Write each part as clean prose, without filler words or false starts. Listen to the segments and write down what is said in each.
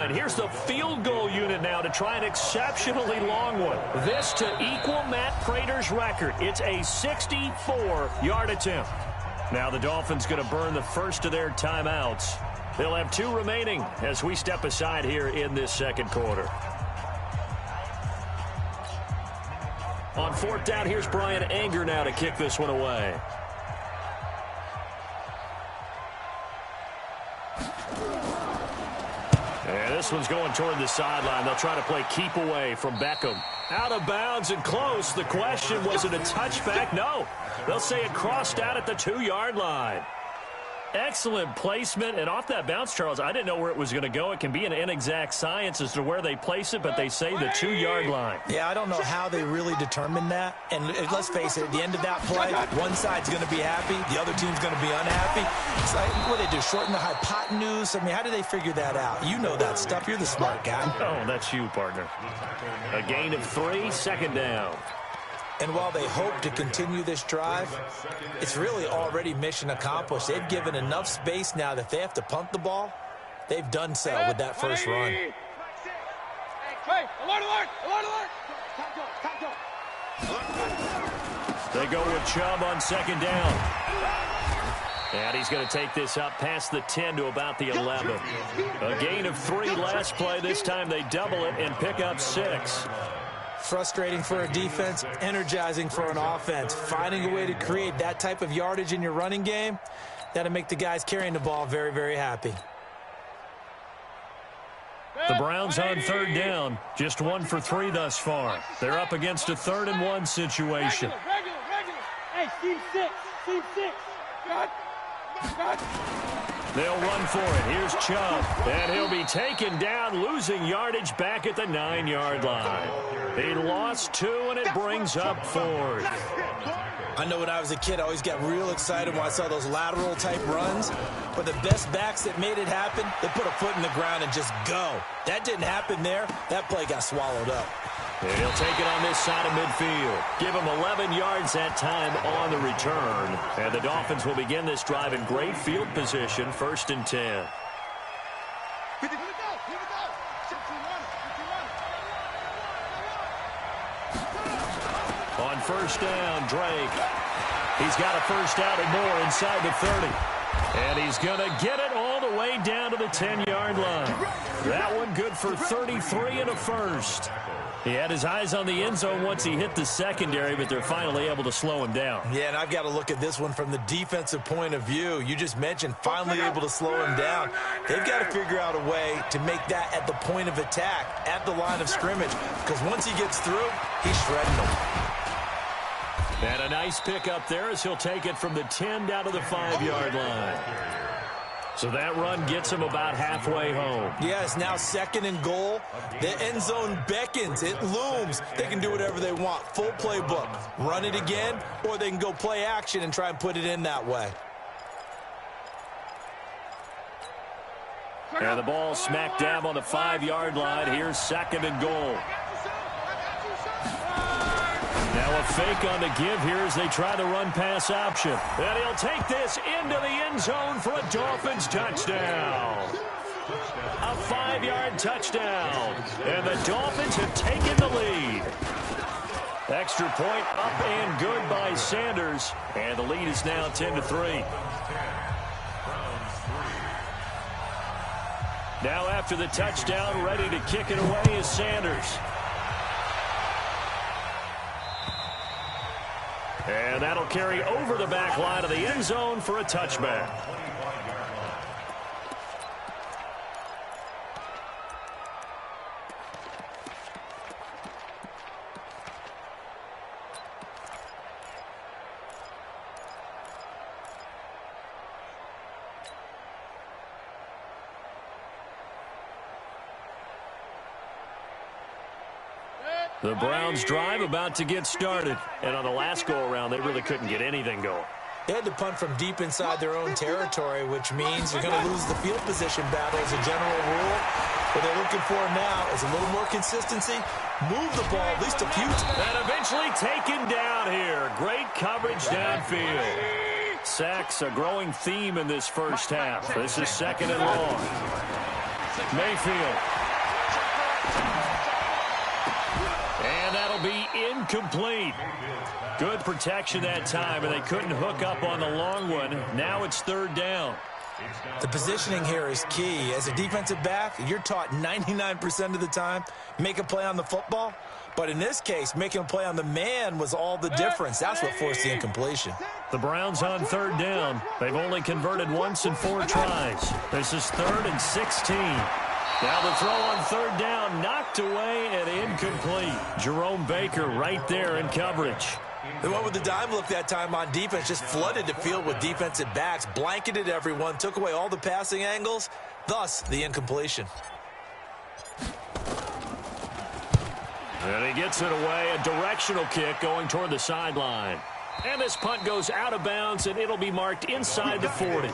And here's the field goal unit now to try an exceptionally long one. This to equal Matt Prater's record. It's a 64-yard attempt. Now the Dolphins going to burn the first of their timeouts. They'll have 2 remaining as we step aside here in this second quarter. On 4th down, here's Brian Anger now to kick this one away. And this one's going toward the sideline. They'll try to play keep away from Beckham. Out of bounds and close. The question, was it a touchback? No. They'll say it crossed out at the 2-yard line. Excellent placement. And off that bounce, Charles, I didn't know where it was going to go. It can be an inexact science as to where they place it, but they say the 2-yard line. Yeah, I don't know how they really determined that. And let's face it, at the end of that play, one side's going to be happy, the other team's going to be unhappy. It's like, what do they do, shorten the hypotenuse? I mean, how do they figure that out? You know that stuff. You're the smart guy. Oh, that's you, partner. A gain of 3, second down. And while they hope to continue this drive, it's really already mission accomplished. They've given enough space now that they have to punt the ball. They've done so with that first run. Hey, alert, alert, alert, alert. They go with Chubb on second down. And he's going to take this up past the 10 to about the 11. A gain of 3 last play. This time they double it and pick up 6. Frustrating for a defense, energizing for an offense. Finding a way to create that type of yardage in your running game, that'll make the guys carrying the ball very, very happy. The Browns on 3rd down, just 1 for 3 thus far. They're up against a 3rd and 1 situation. Regular. Hey, team 6. They'll run for it. Here's Chubb. And he'll be taken down, losing yardage back at the 9-yard line. He lost 2, and it brings up 4th. I know when I was a kid, I always got real excited when I saw those lateral-type runs. But the best backs that made it happen, they put a foot in the ground and just go. That didn't happen there. That play got swallowed up. And he'll take it on this side of midfield. Give him 11 yards that time on the return. And the Dolphins will begin this drive in great field position, 1st and 10. On 1st down, Drake. He's got a first out and more inside the 30. And he's going to get it all the way down to the 10-yard line. That one good for 33 and a first. He had his eyes on the end zone once he hit the secondary, but they're finally able to slow him down. Yeah, and I've got to look at this one from the defensive point of view. You just mentioned finally able to slow him down. They've got to figure out a way to make that at the point of attack, at the line of scrimmage, because once he gets through, he's shredding them. And a nice pick up there as he'll take it from the 10 down to the 5-yard line. So that run gets him about halfway home. Yeah, it's now 2nd and goal. The end zone beckons. It looms. They can do whatever they want. Full playbook. Run it again, or they can go play action and try and put it in that way. And the ball smack dab on the 5-yard line. Here's 2nd and goal. Now a fake on the give here as they try the run-pass option. And he'll take this into the end zone for a Dolphins touchdown. A 5-yard touchdown. And the Dolphins have taken the lead. Extra point up and good by Sanders. And the lead is now 10-3. Now after the touchdown, ready to kick it away is Sanders. And that'll carry over the back line of the end zone for a touchback. The Browns drive about to get started. And on the last go-around, they really couldn't get anything going. They had to punt from deep inside their own territory, which means you're going to lose the field position battle as a general rule. What they're looking for now is a little more consistency. Move the ball at least a few times. And eventually taken down here. Great coverage downfield. Sacks, a growing theme in this first half. This is 2nd and long. Mayfield And that'll be incomplete. Good protection that time, and they couldn't hook up on the long one. Now it's third down. The positioning here is key. As a defensive back, you're taught 99% of the time, make a play on the football. But in this case, making a play on the man was all the difference. That's what forced the incompletion. The Browns on third down. They've only converted once in 4 tries. This is 3rd and 16. Now the throw on third down, knocked away and incomplete. Jerome Baker right there in coverage. The one with the dime look that time on defense just flooded the field with defensive backs, blanketed everyone, took away all the passing angles, thus the incompletion. And he gets it away, a directional kick going toward the sideline. And this punt goes out of bounds, and it'll be marked inside the 40.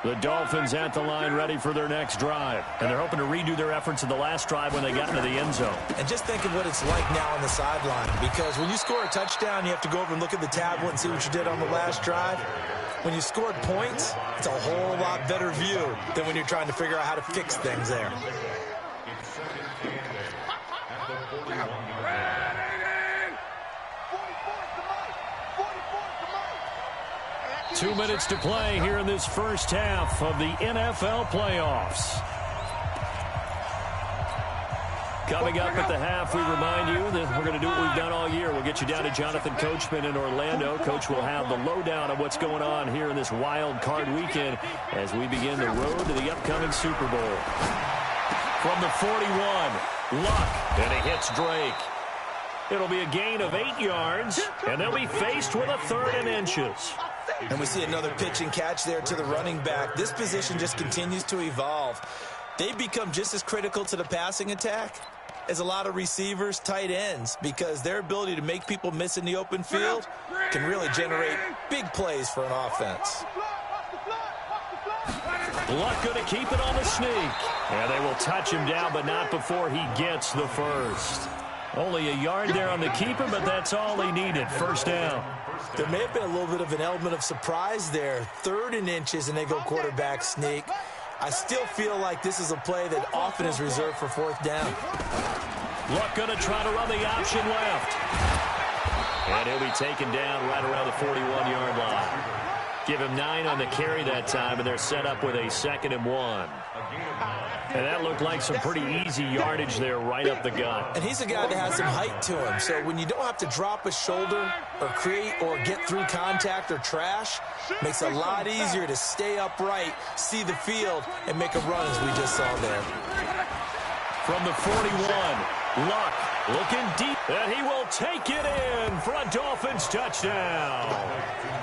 The Dolphins at the line ready for their next drive. And they're hoping to redo their efforts in the last drive when they got into the end zone. And just think of what it's like now on the sideline. Because when you score a touchdown, you have to go over and look at the tablet and see what you did on the last drive. When you scored points, it's a whole lot better view than when you're trying to figure out how to fix things there. 2 minutes to play here in this first half of the NFL playoffs. Coming up at the half, we remind you that we're going to do what we've done all year. We'll get you down to Jonathan Coachman in Orlando. Coach will have the lowdown of what's going on here in this wild card weekend as we begin the road to the upcoming Super Bowl. From the 41, Luck, and he hits Drake. It'll be a gain of 8 yards, and they'll be faced with a 3rd and inches. And we see another pitch and catch there to the running back. This position just continues to evolve. They've become just as critical to the passing attack as a lot of receivers, tight ends, because their ability to make people miss in the open field can really generate big plays for an offense. Luck going to keep it on the sneak. And they will touch him down, but not before he gets the first. Only a yard there on the keeper, but that's all he needed. First down. There may have been a little bit of an element of surprise there. 3rd and inches, and they go quarterback sneak. I still feel like this is a play that often is reserved for 4th down. Luck going to try to run the option left. And he'll be taken down right around the 41-yard line. Give him 9 on the carry that time, and they're set up with a 2nd and 1. And that looked like some pretty easy yardage there right up the gut. And he's a guy that has some height to him. So when you don't have to drop a shoulder or create or get through contact or trash, makes it a lot easier to stay upright, see the field, and make a run as we just saw there. From the 41, Luck looking deep, and he will take it in for a Dolphins touchdown.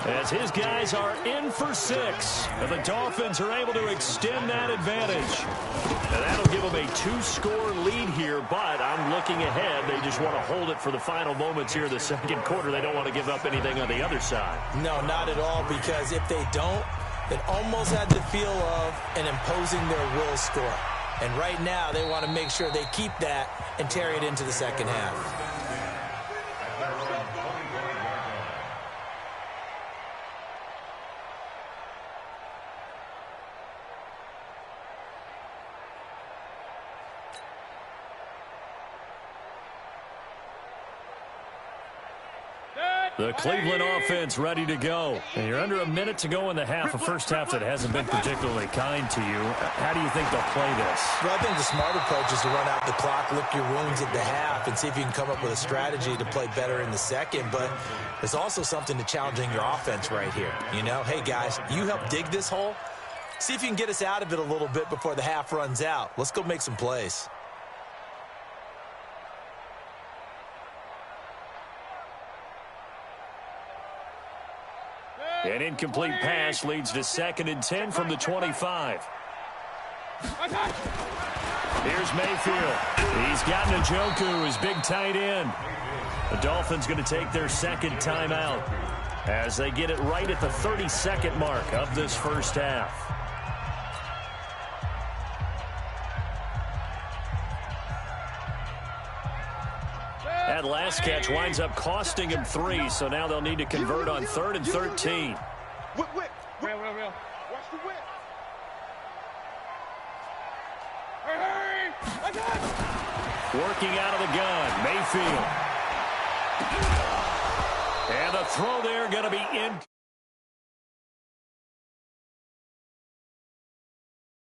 As his guys are in for 6, and the Dolphins are able to extend that advantage. And that'll give them a 2-score lead here, but I'm looking ahead. They just want to hold it for the final moments here in the second quarter. They don't want to give up anything on the other side. No, not at all, because if they don't, it almost had the feel of an imposing their will score. And right now, they want to make sure they keep that and carry it into the second half. The Cleveland offense ready to go. And you're under a minute to go in the half, a first half that hasn't been particularly kind to you. How do you think they'll play this? Well, I think the smart approach is to run out the clock, lick your wounds at the half, and see if you can come up with a strategy to play better in the second. But there's also something to challenging your offense right here. You know, hey, guys, you help dig this hole. See if you can get us out of it a little bit before the half runs out. Let's go make some plays. An incomplete pass leads to 2nd and 10 from the 25. Here's Mayfield. He's got Njoku, his big tight end. The Dolphins going to take their 2nd timeout as they get it right at the 30-second mark of this first half. That last catch winds up costing him 3, so now they'll need to convert on 3rd and 13. Real. Watch the whip. Hurry! I got it! Working out of the gun, Mayfield. And the throw there going to be in.